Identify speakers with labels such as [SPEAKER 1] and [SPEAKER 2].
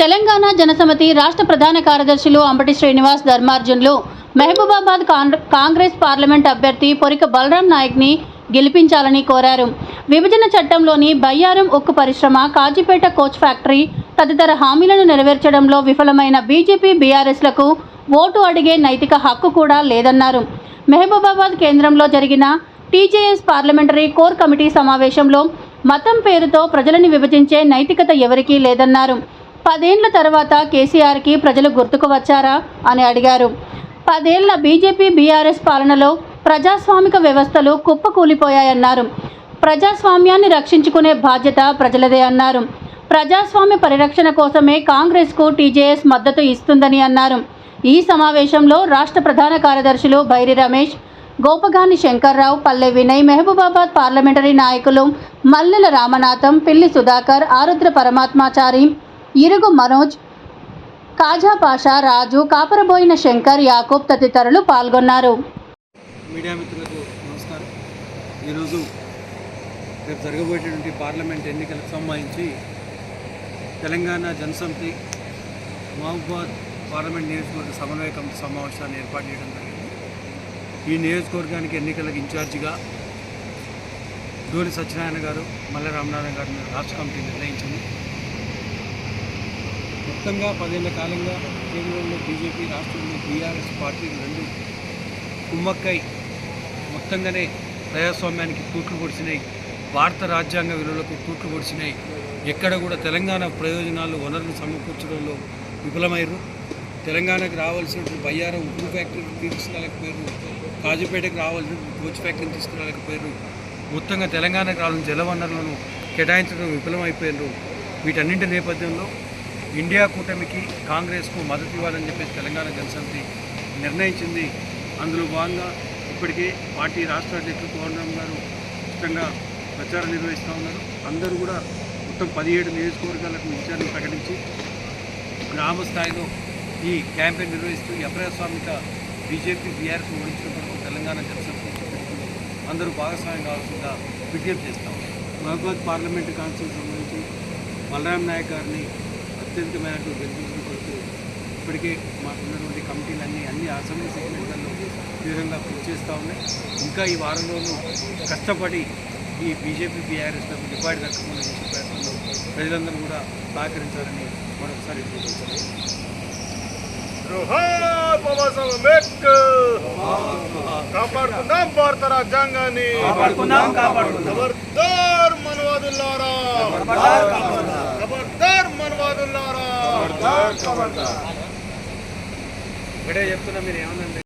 [SPEAKER 1] తెలంగాణ జనసమితి రాష్ట్ర ప్రధాన కార్యదర్శులు అంబటి శ్రీనివాస్ ధర్మార్జున్లు మహబూబాబాద్ కాంగ్రెస్ పార్లమెంట్ అభ్యర్థి పొరిక బలరాం నాయక్ని గెలిపించాలని కోరారు. విభజన చట్టంలోని బయ్యారం ఉక్కు పరిశ్రమ, కాజీపేట కోచ్ ఫ్యాక్టరీ తదితర హామీలను నెరవేర్చడంలో విఫలమైన బీజేపీ బీఆర్ఎస్లకు ఓటు అడిగే నైతిక హక్కు కూడా లేదన్నారు. మహబూబాబాద్ కేంద్రంలో జరిగిన టీజేఎస్ పార్లమెంటరీ కోర్ కమిటీ సమావేశంలో మతం పేరుతో ప్రజలను విభజించే నైతికత ఎవరికీ లేదన్నారు. 10 ఏళ్ల తర్వాత కేసీఆర్కి ప్రజలు గుర్తుకు వచ్చారా అని అడిగారు. 10 ఏళ్ల బీజేపీ బీఆర్ఎస్ పాలనలో ప్రజాస్వామిక వ్యవస్థలు కుప్పకూలిపోయాయన్నారు. ప్రజాస్వామ్యాన్ని రక్షించుకునే బాధ్యత ప్రజలదే అన్నారు. ప్రజాస్వామ్య పరిరక్షణ కోసమే కాంగ్రెస్కు టీజేఎస్ మద్దతు ఇస్తుందని అన్నారు. ఈ సమావేశంలో రాష్ట్ర ప్రధాన కార్యదర్శులు బైరి రమేష్, గోపగాని శంకర్రావు, పల్లె వినయ్, మహబూబాబాద్ పార్లమెంటరీ నాయకులు మల్లెల రామనాథం, పిల్లి సుధాకర్, ఆరుద్ర పరమాత్మాచారి, ఇరుగు మనోజ్, కాజా పాషా, రాజు, కాపరబోయిన శంకర్, యాకూబ్ తదితరులు పాల్గొన్నారు.
[SPEAKER 2] మీడియా మిత్రులకు నమస్కారం. ఈరోజు రేపు జరగబోయేటువంటి పార్లమెంట్ ఎన్నికలకు సంబంధించి తెలంగాణ జనసమితి మహబూబాబాద్ పార్లమెంట్ నియోజకవర్గ సమన్వయ కమిటీ సమావేశాన్ని ఏర్పాటు చేయడం జరిగింది. ఈ నియోజకవర్గానికి ఎన్నికలకు ఇన్ఛార్జిగా డోలి సత్యనారాయణ గారు, మల్లె రామనాథన్ గారిని రాష్ట్ర కమిటీ నిర్ణయించింది. మొత్తంగా 10 ఏళ్ల కాలంగా కేంద్రంలో బీజేపీ, రాష్ట్రంలో బీఆర్ఎస్ పార్టీలు రెండు కుమ్మక్కై మొత్తంగానే ప్రజాస్వామ్యానికి తూట్లు పొడిచినాయి, భారత రాజ్యాంగ విలువలకు తూట్లు పొడిచినాయి. ఎక్కడ కూడా తెలంగాణ ప్రయోజనాలు, వనరులు సమకూర్చడంలో విఫలమయ్యారు. తెలంగాణకు రావాల్సినటువంటి బయ్యారం ఉక్కు ఫ్యాక్టరీని తీసుకురాలేకపోయారు, కాజీపేటకు రావాల్సిన కోచ్ ఫ్యాక్టరీని తీసుకురాలేకపోయారు. మొత్తంగా తెలంగాణకు రావాల్సిన జలవనరులను కేటాయించడం విఫలమైపోయారు. వీటన్నింటి నేపథ్యంలో ఇండియా కూటమికి, కాంగ్రెస్కు మద్దతు ఇవ్వాలని చెప్పేసి తెలంగాణ జనసమితి నిర్ణయించింది. అందులో భాగంగా ఇప్పటికే పార్టీ రాష్ట్ర అధ్యక్షులు కోదండరాం గారు ఇష్టంగా ప్రచారం నిర్వహిస్తూ ఉన్నారు. అందరూ కూడా మొత్తం 17 నియోజకవర్గాలకు ఇన్ఛార్జీలు ప్రకటించి గ్రామ స్థాయిలో ఈ క్యాంపెయిన్ నిర్వహిస్తూ ఈ అప్రజాస్వామిక బీజేపీ బీఆర్ఎస్ ఓడించిన కొరకు తెలంగాణ జనసమితి అందరూ భాగస్వామ్యం కావాల్సిందిగా విజ్ఞప్తి చేస్తాం. మహబూబాబాద్ పార్లమెంటు కాన్స్టిట్యూన్సీ సంబంధించి బలరాం నాయక్ గారిని అత్యధిక మేరకు గెలిపించిన కొరకు ఇప్పటికే మాకున్నటువంటి కమిటీలన్నీ అన్ని అసెంబ్లీ సెగ్మెంట్లలో తీవ్రంగా కృషి చేస్తూ ఉన్నాయి. ఇంకా ఈ వారం రోజులు కష్టపడి ఈ బీజేపీ బీఆర్ఎస్లకు డిపాజిట్ దక్కకుండా చేసే ప్రయత్నంలో ప్రజలందరూ కూడా సహకరించాలని మరొకసారి
[SPEAKER 3] కాపాడుకుందాం భారత రాజ్యాంగాన్ని, ఖబర్దార్ మన్వాదుల్లారా, ఖబర్దార్ మన్వాదుల్లారా.
[SPEAKER 2] ఇక్కడే చెప్తున్నా, మీరు ఏమన్నా